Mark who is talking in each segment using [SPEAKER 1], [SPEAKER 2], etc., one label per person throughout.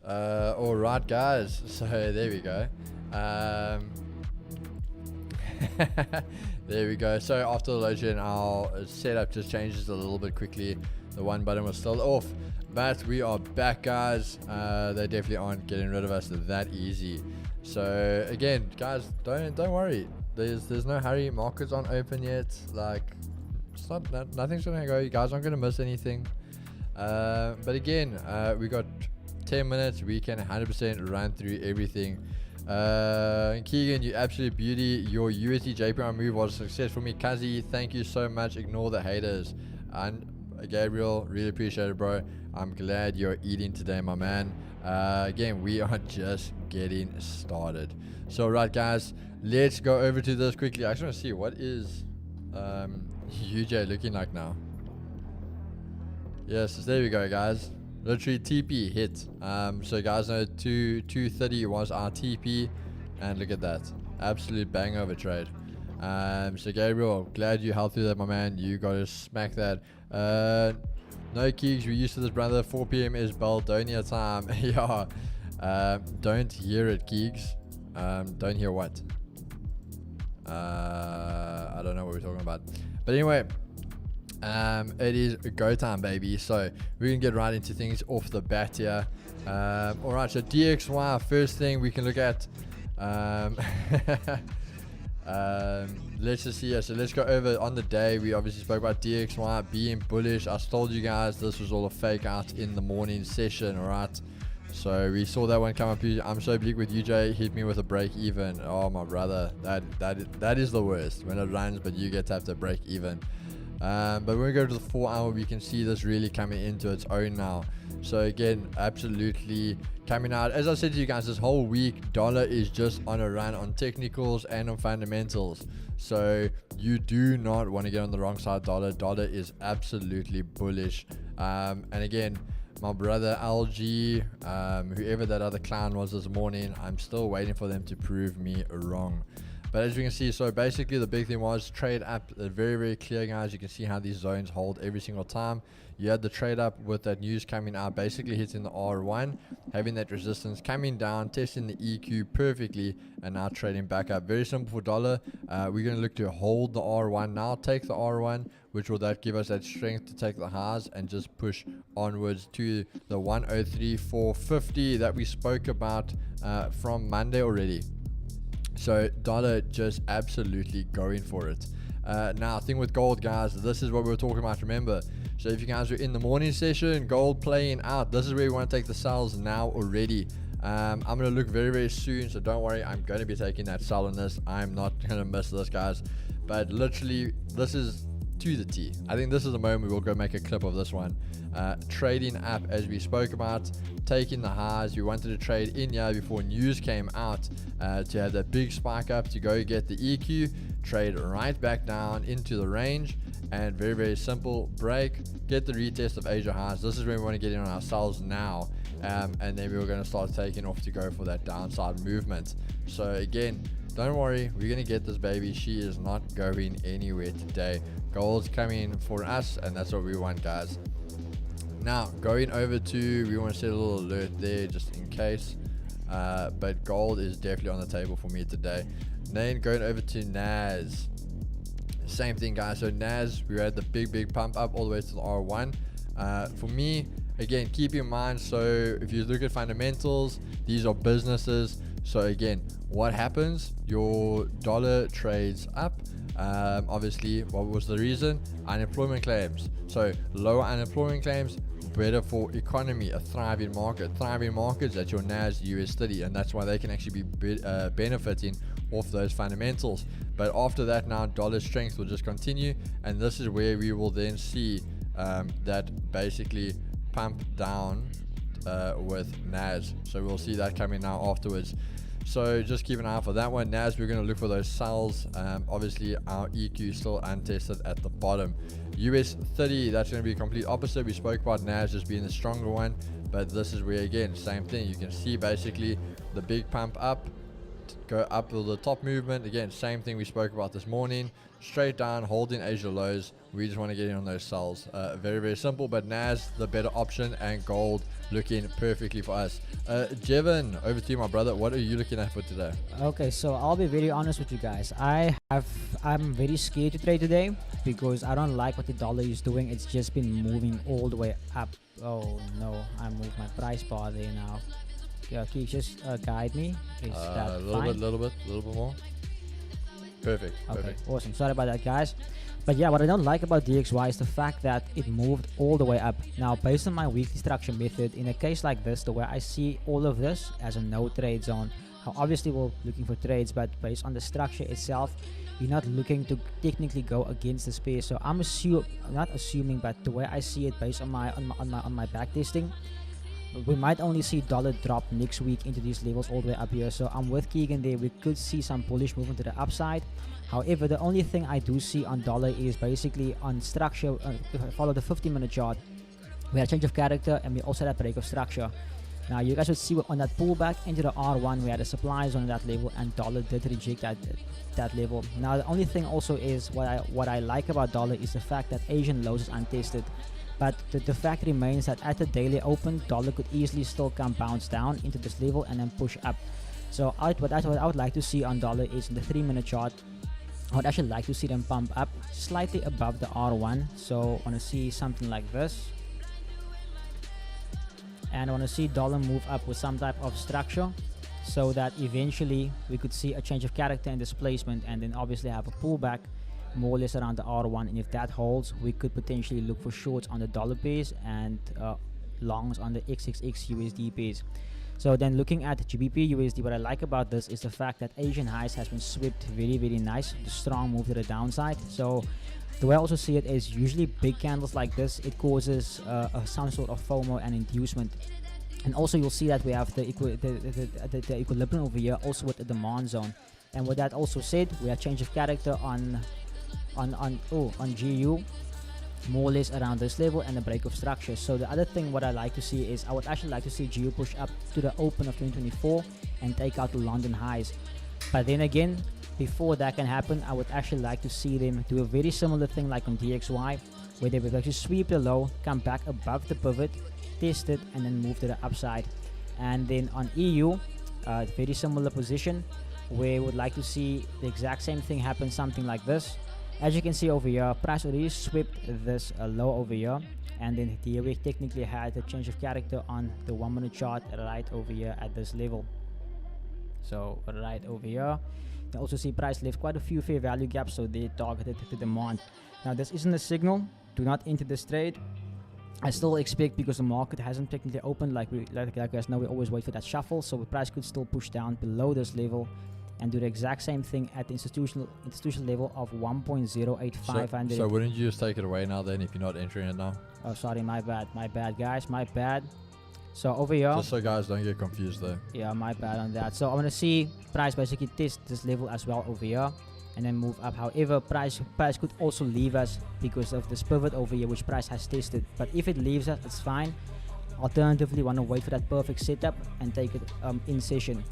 [SPEAKER 1] All right, guys. So there we go. There we go. So after the load our setup just changes a little bit quickly. The one button was still off, but we are back, guys. They definitely aren't getting rid of us that easy. So again, guys, don't worry. There's no hurry. Markets aren't open yet. Like, it's not nothing's gonna go. You guys aren't gonna miss anything. But again, we got 10 minutes. We can 100% run through everything. Keegan, you absolute beauty. Your USD JPY move was a success for me. Kazi, thank you so much. Ignore the haters. And Gabriel, really appreciate it, bro. I'm glad you're eating today, my man. Again, we are just getting started. So right, guys, let's go over to this quickly. I just want to see what is UJ looking like now. Yes, there we go, guys. Literally TP hit. So guys know 230 was our TP, and look at that, absolute bang over trade. So Gabriel, glad you helped through that, my man. You got to smack that. No Keegs, we're used to this, brother. 4 p.m. is Baldonia time. Yeah. Don't hear it, Keegs. Don't hear what? I don't know what we're talking about. But anyway, it is go time, baby. So we can get right into things off the bat here. Alright, so DXY, first thing we can look at. Let's just see here. So let's go over on the day. We obviously spoke about DXY being bullish. I told you guys this was all a fake out in the morning session. Alright, so we saw that one come up. I'm so bleak with UJ. Hit me with a break even. Oh my brother, that is the worst when it runs but you get to have to break even. But when we go to the 4 hour, we can see this really coming into its own now. So again, absolutely coming out. As I said to you guys, this whole week, dollar is just on a run on technicals and on fundamentals. So you do not want to get on the wrong side. Dollar is absolutely bullish. And again, my brother LG, whoever that other clown was this morning, I'm still waiting for them to prove me wrong. But as you can see, so basically the big thing was trade up, very, very clear, guys. You can see how these zones hold every single time. You had the trade up with that news coming out, basically hitting the R1, having that resistance coming down, testing the EQ perfectly, and now trading back up. Very simple for dollar. We're going to look to hold the R1 now, take the R1, which will that give us that strength to take the highs and just push onwards to the 103,450 that we spoke about from Monday already. So dollar just absolutely going for it. Now, thing with gold, guys, this is what we were talking about, remember. So if you guys are in the morning session, gold playing out, this is where we want to take the sells now already. I'm going to look very, very soon, so don't worry, I'm going to be taking that sell on this. I'm not going to miss this, guys. But literally, this is to the T. I think this is the moment we will go make a clip of this one. Trading up, as we spoke about, taking the highs. We wanted to trade in here before news came out to have that big spike up to go get the EQ, trade right back down into the range, and very, very simple, break, get the retest of Asia highs. This is where we want to get in on ourselves now, and then we were going to start taking off to go for that downside movement. So again, don't worry, we're going to get this, baby. She is not going anywhere today. Gold's coming for us, and that's what we want, guys. Now, going over to, we want to set a little alert there just in case. But gold is definitely on the table for me today. Then going over to NAS. Same thing, guys. So NAS, we had the big pump up all the way to the R1. For me, again, keep in mind, so if you look at fundamentals, these are businesses. So again, what happens? Your dollar trades up. Obviously, what was the reason? Unemployment claims. So lower unemployment claims, better for economy, a thriving market. Thriving markets, that's your NAS US30, and that's why they can actually be benefiting off those fundamentals. But after that, now dollar strength will just continue, and this is where we will then see that basically pump down with NAS. So we'll see that coming now afterwards. So just keep an eye out for that one. NAS, we're going to look for those sells. Obviously, our EQ still untested at the bottom. US 30, that's going to be complete opposite. We spoke about NAS just being the stronger one, but this is where, again, same thing. You can see basically the big pump up, go up with the top movement. Again, same thing we spoke about this morning. Straight down, holding Asia lows. We just want to get in on those sells. Very, very simple, but NAS the better option, and gold looking perfectly for us. Jevon, over to you, my brother. What are you looking at for today?
[SPEAKER 2] Okay, so I'll be very honest with you guys. I'm very scared to trade today because I don't like what the dollar is doing. It's just been moving all the way up. Oh no, I moved my price bar there now. Yeah, can you just guide me? Is that
[SPEAKER 1] A
[SPEAKER 2] fine?
[SPEAKER 1] little bit more. Perfect.
[SPEAKER 2] Okay,
[SPEAKER 1] Perfect.
[SPEAKER 2] awesome. Sorry about that, guys. But yeah, what I don't like about DXY is the fact that it moved all the way up. Now, based on my weekly structure method, in a case like this, the way I see all of this as a no trade zone. Now, obviously, we're looking for trades, but based on the structure itself, you're not looking to technically go against the space. So I'm not assuming, but the way I see it based on my back testing, we might only see dollar drop next week into these levels all the way up here. So I'm with Keegan there. We could see some bullish movement to the upside. However, the only thing I do see on dollar is basically on structure. If I follow the 15-minute chart, we had a change of character and we also had a break of structure. Now you guys would see on that pullback into the R1, we had a supply zone at that level, and dollar did reject that level. Now the only thing also is what I like about dollar is the fact that Asian lows is untested. But the fact remains that at the daily open, dollar could easily still come bounce down into this level and then push up. So what I would like to see on dollar is in the 3-minute chart, I would actually like to see them pump up slightly above the R1. So I want to see something like this. And I want to see dollar move up with some type of structure so that eventually we could see a change of character and displacement, and then obviously have a pullback more or less around the R1, and if that holds, we could potentially look for shorts on the dollar pairs and longs on the XXX USD pairs. So then looking at GBP USD, what I like about this is the fact that Asian highs has been swept very, very nice, the strong move to the downside. So the way I also see it is usually big candles like this, it causes some sort of FOMO and inducement. And also you'll see that we have the equilibrium over here also with the demand zone. And with that also said, we have change of character on GU more or less around this level and a break of structure. So the other thing what I like to see is I would actually like to see GU push up to the open of 2024 and take out the London highs. But then again, before that can happen, I would actually like to see them do a very similar thing like on DXY, where they would actually sweep the low, come back above the pivot, test it, and then move to the upside. And then on EU, very similar position, where we would like to see the exact same thing happen, something like this. As you can see over here, price already swept this low over here, and then here we technically had a change of character on the 1-minute chart right over here at this level. So right over here, you also see price left quite a few fair value gaps, so they targeted the demand. Now this isn't a signal, do not enter this trade. I still expect, because the market hasn't technically opened, like you guys know, we always wait for that shuffle, so the price could still push down below this level and do the exact same thing at the institutional level of 1.08500.
[SPEAKER 1] So wouldn't you just take it away now then if you're not entering it now?
[SPEAKER 2] Oh, sorry, my bad guys, my bad. So over here,
[SPEAKER 1] just so guys don't get confused though.
[SPEAKER 2] Yeah, my bad on that. So I want to see price basically test this level as well over here and then move up. However, price could also leave us because of this pivot over here which price has tested, but if it leaves us, it's fine. Alternatively, want to wait for that perfect setup and take it in session.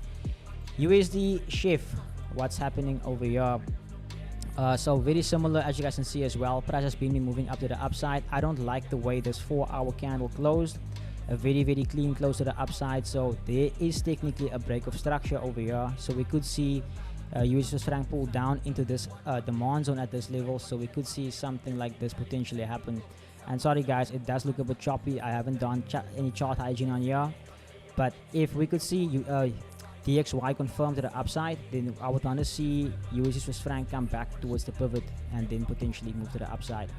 [SPEAKER 2] USD chef, what's happening over here? So very similar, as you guys can see as well, price has been moving up to the upside. I don't like the way this 4-hour candle closed, a very, very clean close to the upside. So there is technically a break of structure over here, so we could see US Swiss franc pull down into this demand zone at this level, so we could see something like this potentially happen. And sorry guys, it does look a bit choppy. I haven't done any chart hygiene on here, but if we could see DXY confirmed to the upside, then I would want to see USD Swiss franc come back towards the pivot and then potentially move to the upside.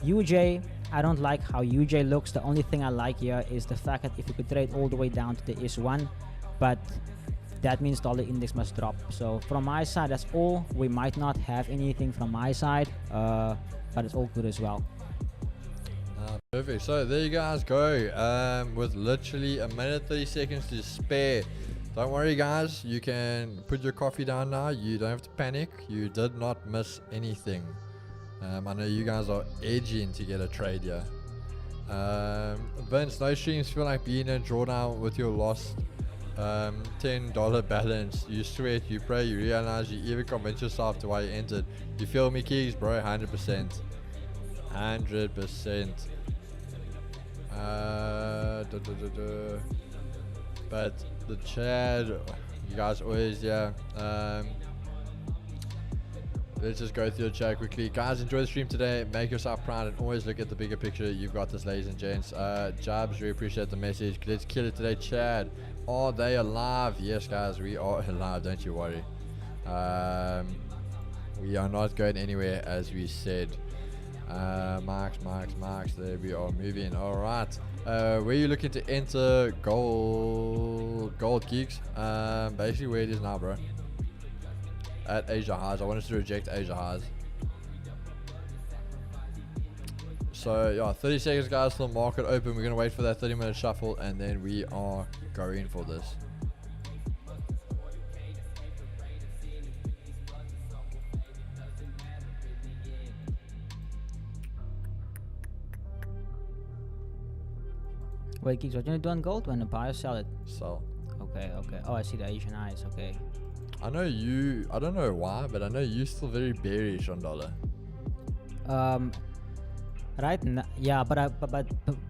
[SPEAKER 2] UJ, I don't like how UJ looks. The only thing I like here is the fact that if we could trade all the way down to the S1, but that means dollar index must drop. So from my side, that's all. We might not have anything from my side, but it's all good as well.
[SPEAKER 1] Perfect. So there you guys go, with literally a minute 30 seconds to spare. Don't worry guys, you can put your coffee down now. You don't have to panic. You did not miss anything. I know you guys are edging to get a trade here. Vince, no streams feel like being in drawdown with your lost $10 balance. You sweat, you pray, you realize, you even convince yourself to why you entered. You feel me, Keys, bro? 100%. 100%. But the Chad, you guys always, yeah. Let's just go through the chat quickly. Guys, enjoy the stream today. Make yourself proud and always look at the bigger picture. You've got this, ladies and gents. Jabs, we appreciate the message. Let's kill it today, Chad. Are they alive? Yes, guys, we are alive. Don't you worry. We are not going anywhere, as we said. Marks. There we are moving. All right. Where are you looking to enter gold geeks? Basically where it is now, bro. At Asia highs. I want us to reject Asia highs. So yeah, 30 seconds, guys, till the market open. We're gonna wait for that 30-minute shuffle, and then we are going for this.
[SPEAKER 2] Wait, Geeks, what you gonna do on gold? When to buy or sell it?
[SPEAKER 1] Sell.
[SPEAKER 2] Okay. Oh, I see the Asian eyes. Okay.
[SPEAKER 1] I know you. I don't know why, but I know you're still very bearish on dollar.
[SPEAKER 2] Right? Yeah, but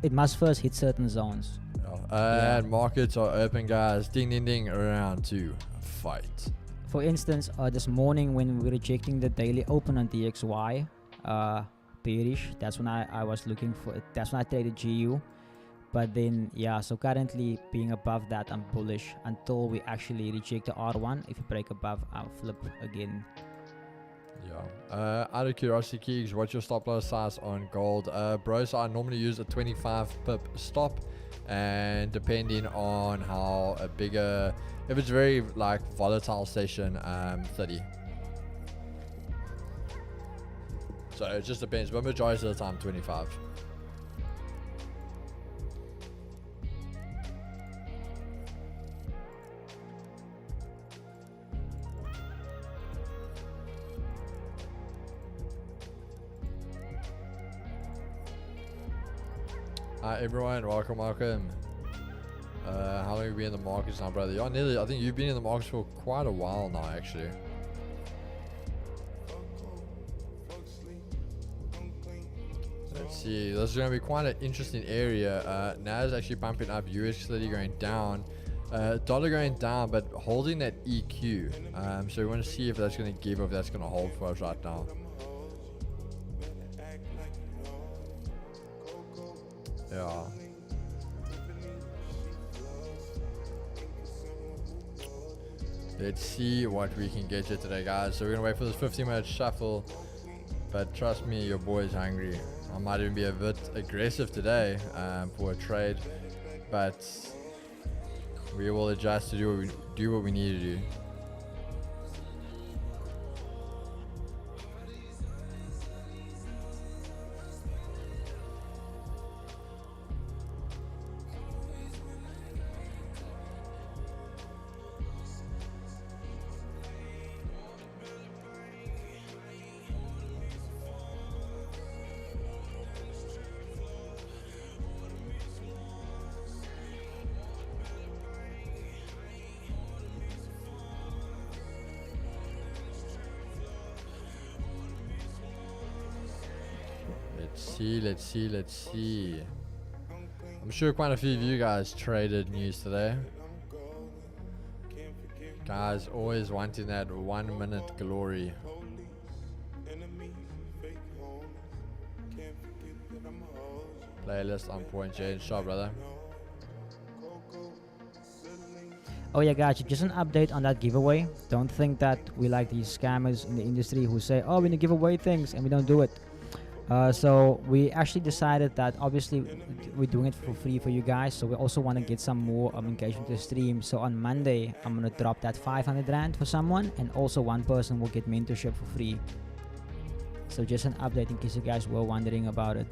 [SPEAKER 2] it must first hit certain zones.
[SPEAKER 1] Yeah. And markets are open, guys. Ding ding ding. Round 2. Fight.
[SPEAKER 2] For instance, this morning when we were rejecting the daily open on DXY, bearish. That's when I was looking for. That's when I traded GU. But then, yeah, so currently being above that, I'm bullish until we actually reject the R1. If you break above, I'll flip again.
[SPEAKER 1] Yeah. Out of curiosity, Keegs, what's your stop loss size on gold? Bro, so I normally use a 25 pip stop, and depending on how a bigger, if it's very like volatile session, 30. So it just depends, but majority of the time 25. Hi everyone, welcome. How long have you been in the markets now, brother? Yeah, nearly. I think you've been in the markets for quite a while now, actually. Let's see. This is going to be quite an interesting area. NAS actually pumping up, USD going down, dollar going down, but holding that EQ. So we want to see if that's going to give or if that's going to hold for us right now. Yeah. Let's see what we can get you today, guys. So we're gonna wait for this 15-minute shuffle, but trust me, your boy's hungry. I might even be a bit aggressive today for a trade, but we will adjust to do what we need to do. Let's see. I'm sure quite a few of you guys traded news today. Guys always wanting that 1 minute glory. Playlist on point, Jane. Sure, brother.
[SPEAKER 2] Oh yeah, guys, just an update on that giveaway. Don't think that we like these scammers in the industry who say, oh, we're gonna give away things and we don't do it. So we actually decided that obviously we're doing it for free for you guys, so we also want to get some more engagement to the stream. So on Monday I'm gonna drop that 500 rand for someone, and also one person will get mentorship for free. So just an update in case you guys were wondering about it.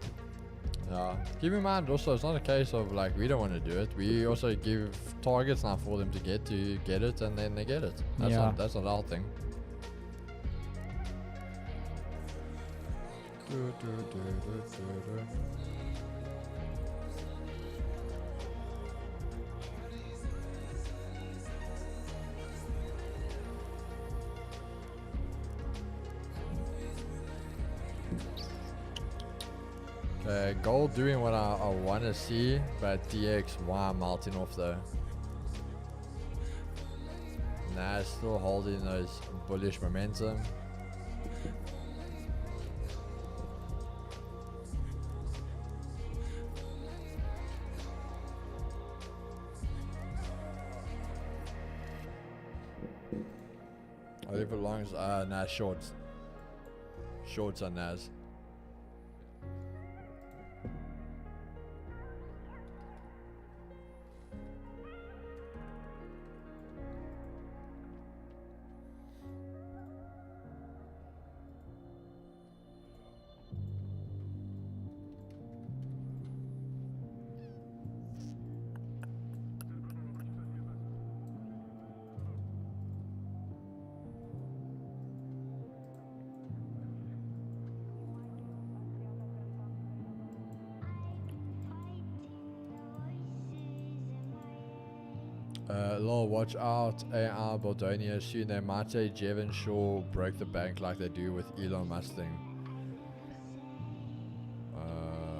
[SPEAKER 1] Keep in mind also, it's not a case of like we don't want to do it. We also give targets now for them to get it, and then they get it. That's not our thing. Gold doing what I want to see, but DX, why melting off though? Nah, still holding those bullish momentum. I think for longs, nah, shorts. Shorts on Nas. Lol, watch out, AR Boldonia. Soon they might say Jevon Shaw broke the bank like they do with Elon Musk thing.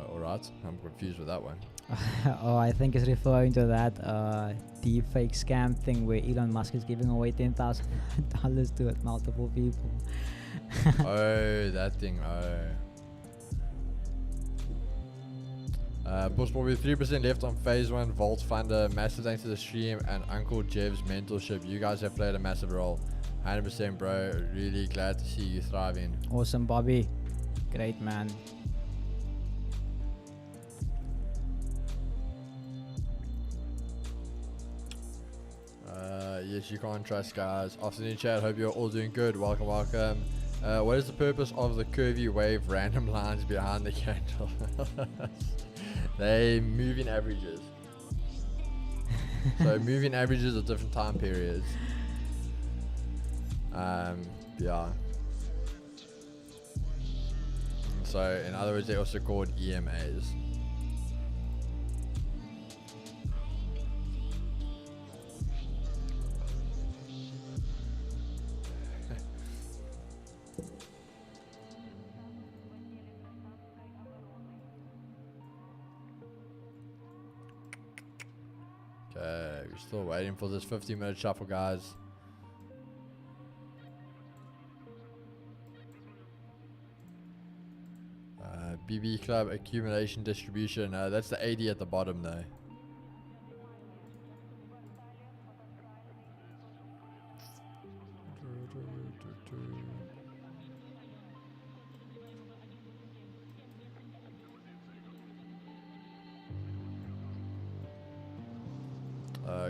[SPEAKER 1] Alright, I'm confused with that one.
[SPEAKER 2] Oh, I think it's referring to that deepfake scam thing where Elon Musk is giving away $10,000 to multiple people.
[SPEAKER 1] Oh, that thing, oh. Boss Bobby, 3% left on phase 1 Vault Funder. Massive thanks to the stream and Uncle Jev's mentorship. You guys have played a massive role. 100% bro, really glad to see you thriving.
[SPEAKER 2] Awesome, Bobby. Great, man.
[SPEAKER 1] Yes, you can't trust guys. Afternoon chat, hope you're all doing good. Welcome, welcome. What is the purpose of the curvy wave random lines behind the candle? They moving averages. So moving averages of different time periods. Yeah. So in other words, they're also called EMAs. Okay, we're still waiting for this 15-minute shuffle, guys. BB Club accumulation distribution. That's the 80 at the bottom, though.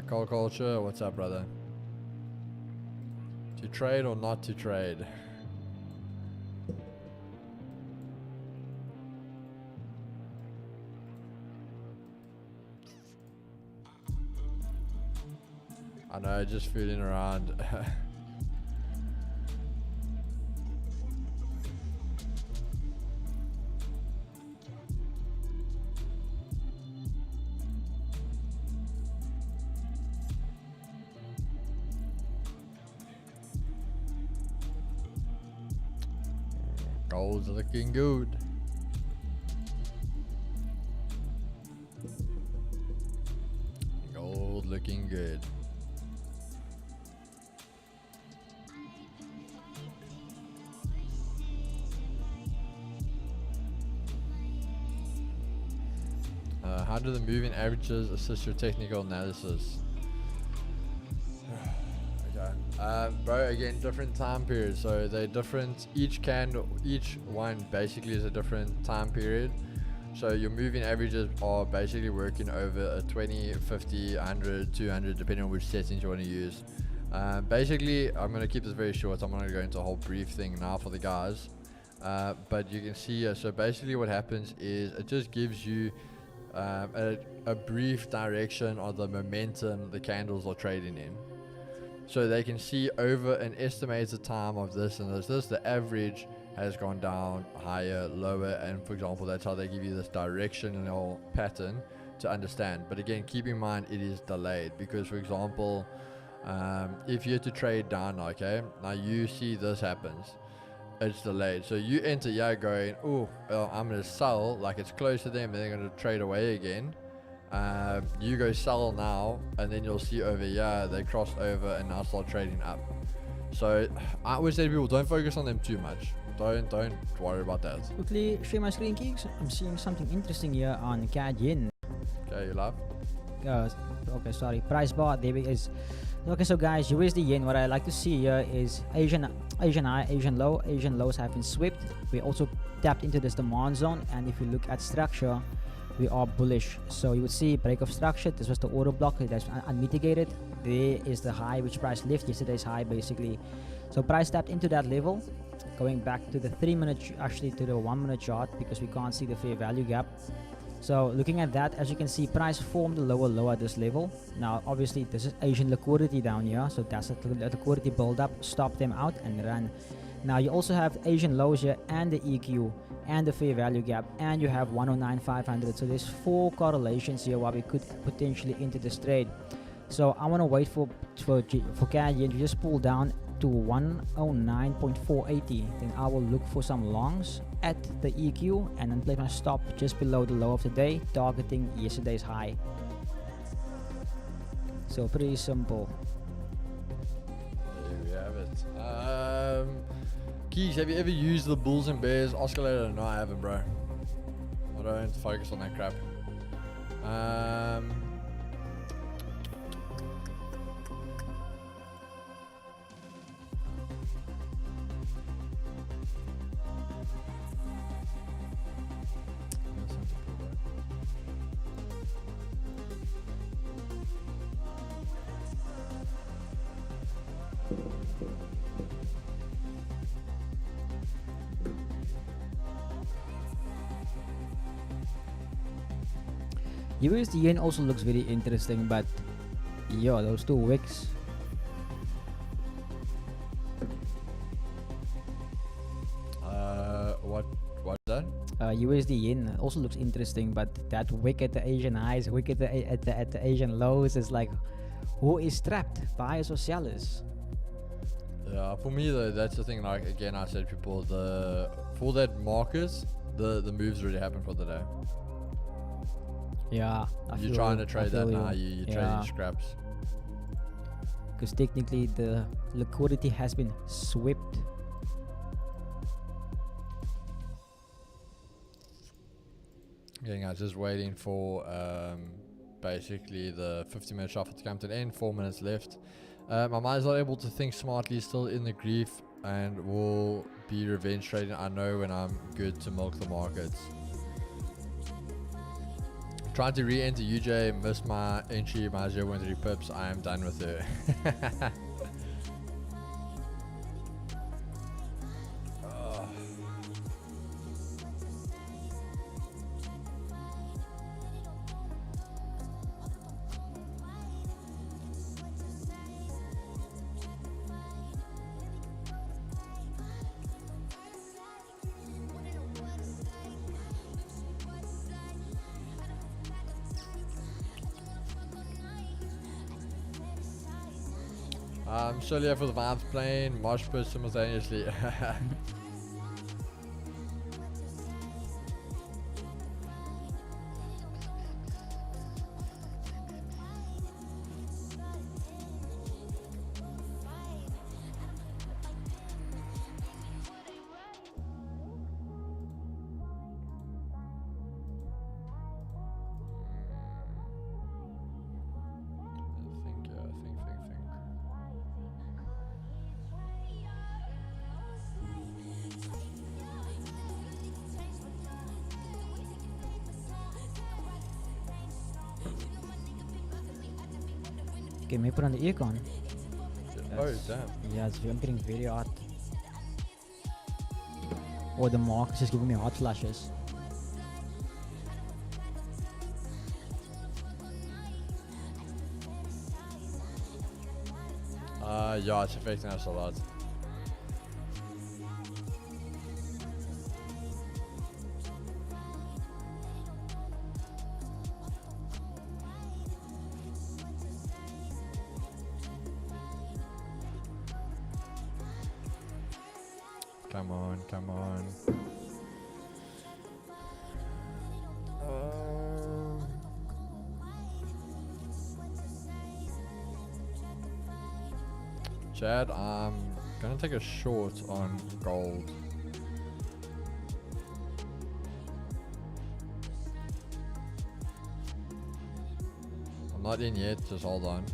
[SPEAKER 1] Cold Culture, what's up, brother? To trade or not to trade? I know, just fooling around. Gold's looking good. Gold looking good. How do the moving averages assist your technical analysis? Bro, again, different time periods, so they're different. Each candle, each one basically is a different time period. So your moving averages are basically working over a 20, 50, 100, 200, depending on which settings you want to use. Basically, I'm going to keep this very short. I'm not going to go into a whole brief thing now for the guys. But you can see, so basically what happens is it just gives you a brief direction of the momentum the candles are trading in. So they can see over an estimated time of this and this, the average has gone down, higher, lower, and for example, that's how they give you this directional pattern to understand. But again, keep in mind it is delayed because, for example, if you're to trade down, okay, now you see this happens. it's delayed. So you enter here going, oh, well, I'm going to sell, like it's close to them, and they're going to trade away again. You go sell now, and then you'll see over here, they cross over and now start trading up. So I always say to people, don't focus on them too much. Don't worry about that.
[SPEAKER 2] Quickly share my screen, Keeks. I'm seeing something interesting here on CAD Yen.
[SPEAKER 1] Okay, you laugh?
[SPEAKER 2] Okay, sorry. Price bar, there it is. Okay, so guys, USD Yen, what I like to see here is Asian high, Asian low. Asian lows have been swept. We also tapped into this demand zone, and if you look at structure, we are bullish. So you would see break of structure. This was the order block that's unmitigated. There is the high which price left, yesterday's high basically. So price tapped into that level. Going back to the 3-minute, actually to the 1-minute chart, because we can't see the fair value gap. So looking at that, as you can see, price formed a lower low at this level. Now obviously this is Asian liquidity down here, so that's a liquidity build up, stop them out and run. Now you also have Asian lows here and the EQ and the fair value gap, and you have 109,500. So there's 4 correlations here why we could potentially enter this trade. So I want to wait for CAD Yen to just pull down to 109.480. Then I will look for some longs at the EQ and then place my stop just below the low of the day, targeting yesterday's high. So pretty simple.
[SPEAKER 1] There we have it. Keys, have you ever used the bulls and bears oscillator? No, I haven't, bro. I don't focus on that crap.
[SPEAKER 2] USD Yen also looks very interesting, but yeah, those 2 wicks.
[SPEAKER 1] What's that?
[SPEAKER 2] USD Yen also looks interesting, but that wick at the Asian highs, wick at the Asian lows is like, who is trapped, buyers or sellers?
[SPEAKER 1] Yeah, for me though, that's the thing. Like again, I said to people, for that market, the moves already happened for the day.
[SPEAKER 2] Yeah,
[SPEAKER 1] you're trying to trade that now. You're trading scraps.
[SPEAKER 2] Because technically the liquidity has been swept.
[SPEAKER 1] Okay, guys, just waiting for basically the 50-minute shuffle to come to an end. 4 minutes left. My mind's not able to think smartly, still in the grief, and will be revenge trading. I know when I'm good to milk the markets. Trying to re-enter UJ, missed my entry, my 0.3 pips. I am done with it. I'm surely here for the vibes playing, mosh pit simultaneously.
[SPEAKER 2] Okay, maybe put on the aircon.
[SPEAKER 1] Oh, damn.
[SPEAKER 2] Yeah, I'm getting very hot. Or the mark is just giving me hot flashes.
[SPEAKER 1] Yeah, it's affecting us a lot. Come on, come on. Chad, I'm gonna take a short on gold. I'm not in yet, just hold on.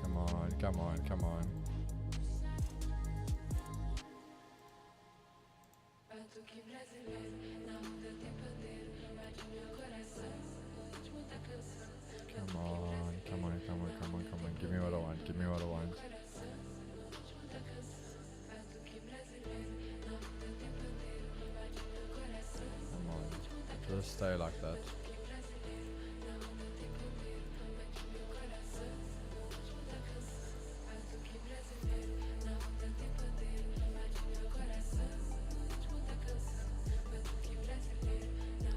[SPEAKER 1] Come on, come on, come on. Come on, come on, come on, come on, come on. Give me what I want, give me what I want. Come on, just stay like that.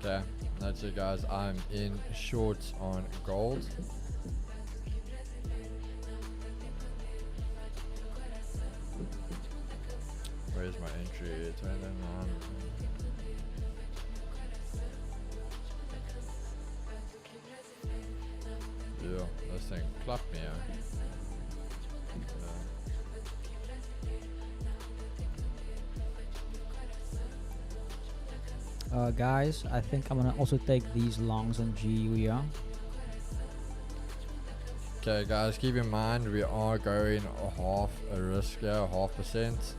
[SPEAKER 1] Okay, that's it guys. I'm in shorts on gold. Where's my entry? 29. Yeah, this thing clapped me out.
[SPEAKER 2] Guys, I think I'm gonna also take these longs on GU here.
[SPEAKER 1] Okay guys, keep in mind we are going half a risk here, 0.5%.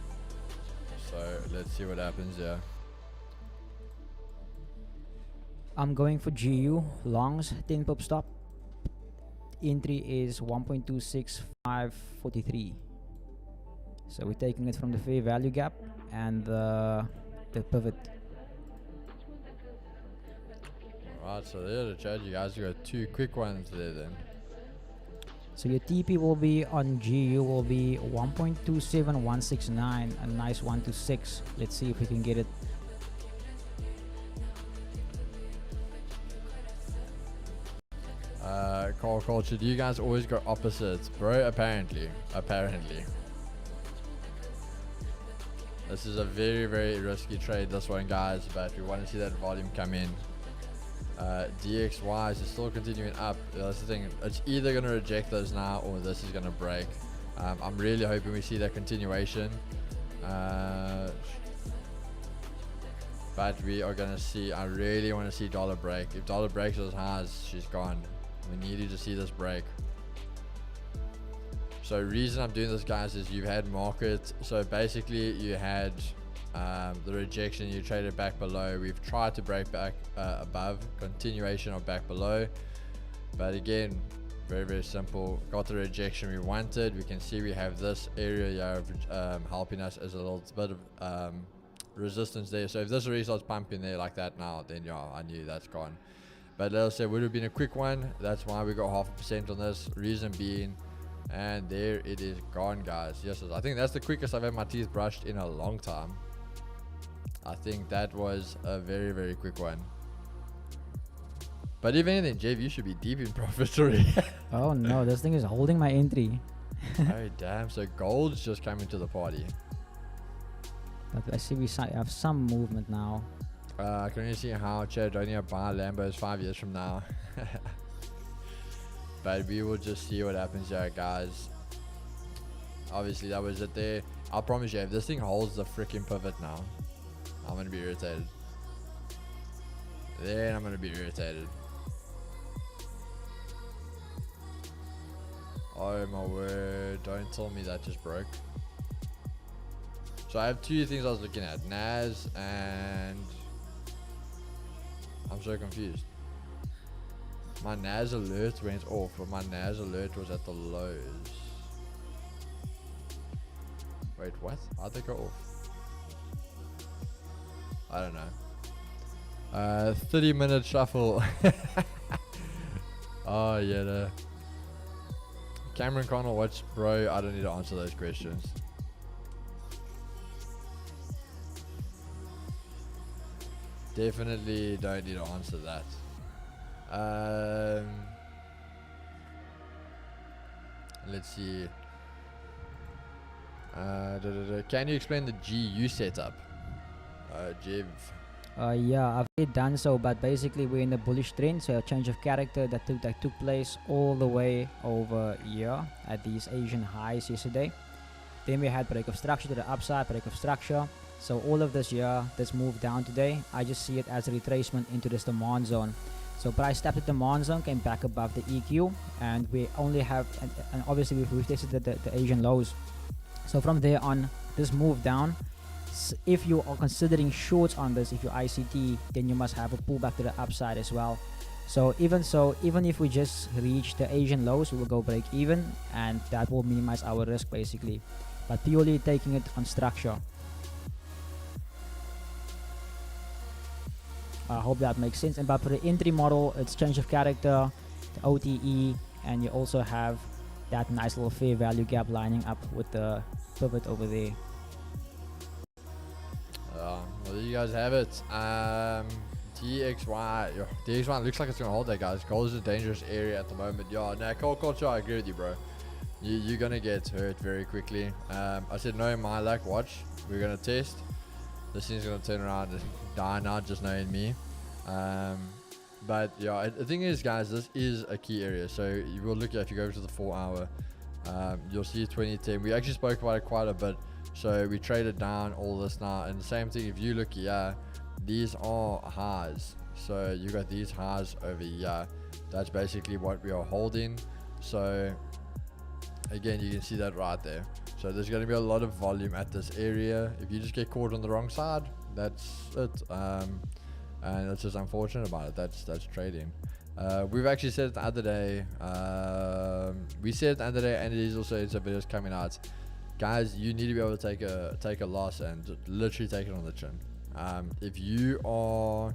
[SPEAKER 1] So let's see what happens here.
[SPEAKER 2] I'm going for GU longs 10 pop stop. Entry is 1.26543. So we're taking it from the fair value gap and the pivot.
[SPEAKER 1] Alright, so there to Chad, you guys got two quick ones there then.
[SPEAKER 2] So your TP will be on GU will be 1.27169, a nice 126. Let's see if we can get it.
[SPEAKER 1] Call culture, do you guys always go opposites? Bro, apparently. This is a very, very risky trade, this one guys, but we want to see that volume come in. DXY is still continuing up. That's the thing, it's either going to reject those now or this is going to break. I'm really hoping we see that continuation. But we are going to see, I really want to see dollar break. If dollar breaks those highs, she's gone. We needed to see this break. So reason I'm doing this guys is you've had market, so basically you had the rejection, you traded back below. We've tried to break back above, continuation of back below, but again, very, very simple. Got the rejection we wanted. We can see we have this area here helping us as a little bit of resistance there. So if this really starts pumping there like that now, then yeah, I knew that's gone. But let's say it would have been a quick one. That's why we got 0.5% on this. Reason being, and there it is gone guys. Yes, I think that's the quickest I've had my teeth brushed in a long time. I think that was a very, very quick one. But if anything, Jeff, you should be deep in profit already.
[SPEAKER 2] Oh no, this thing is holding my entry.
[SPEAKER 1] Oh damn, so gold's just coming to the party.
[SPEAKER 2] But I see we have some movement now.
[SPEAKER 1] Can you see how Chad only buy Lambos 5 years from now? But we will just see what happens there guys. Obviously that was it there. I promise you, if this thing holds the freaking pivot now, I'm gonna be irritated. Then I'm gonna be irritated. Oh my word, don't tell me that just broke. So I have two things I was looking at, NAS and I'm so confused. My NAS alert went off, but my NAS alert was at the lows. Wait, what? How'd they go off? I don't know. 30-minute shuffle. Oh yeah, the Cameron Connell, what's bro? I don't need to answer those questions. Definitely don't need to answer that. Let's see. Can you explain the GU setup? Jiv.
[SPEAKER 2] Yeah, I've already done so, but basically we're in the bullish trend, so a change of character that took place all the way over here at these Asian highs yesterday. Then we had break of structure to the upside, break of structure. So all of this here, this move down today, I just see it as a retracement into this demand zone. So price tapped the demand zone, came back above the EQ, and we only have, and obviously we've tested the Asian lows. So from there on, this move down, if you are considering shorts on this, if you're ICT, then you must have a pullback to the upside as well. So, even if we just reach the Asian lows, we will go break even, and that will minimize our risk basically, but purely taking it on structure. I hope that makes sense. And but for the entry model, it's change of character, the OTE, and you also have that nice little fair value gap lining up with the pivot over there.
[SPEAKER 1] Well, there you guys have it. DXY. Yo, DXY looks like it's going to hold that, guys. Gold is a dangerous area at the moment. Yeah, no, cold culture, I agree with you, bro. You're going to get hurt very quickly. I said no in my luck. Watch. We're going to test. This thing's going to turn around and die now, just knowing me. But yeah, the thing is, guys, this is a key area. So you will look at, if you go to the 4 hour, you'll see 2010. We actually spoke about it quite a bit. So we traded down all this now, and the same thing, if you look here, these are highs. So you got these highs over here. That's basically what we are holding. So again, you can see that right there. So there's going to be a lot of volume at this area. If you just get caught on the wrong side, that's it. And it's just unfortunate about it. That's trading. We've actually said it the other day. We said it the other day, and it is also in some videos coming out. Guys, you need to be able to take a loss and just literally take it on the chin. If you are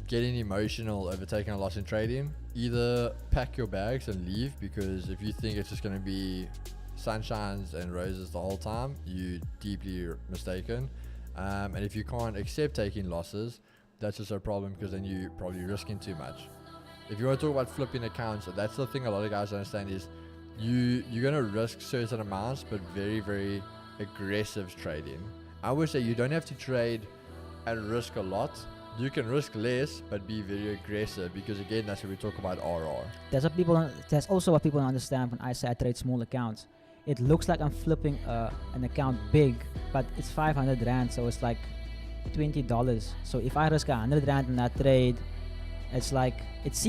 [SPEAKER 1] getting emotional over taking a loss in trading, either pack your bags and leave, because if you think it's just going to be sunshines and roses the whole time, you're deeply mistaken. And if you can't accept taking losses, that's just a problem, because then you're probably risking too much. If you want to talk about flipping accounts, that's the thing a lot of guys don't understand is you're going to risk certain amounts, but very, very aggressive trading. I would say you don't have to trade and risk a lot. You can risk less, but be very aggressive, because again, that's what we talk about RR.
[SPEAKER 2] That's also what people don't understand when I say I trade small accounts. It looks like I'm flipping an account big, but it's 500 Rand, so it's like $20. So if I risk 100 Rand in that trade, it's like, it seems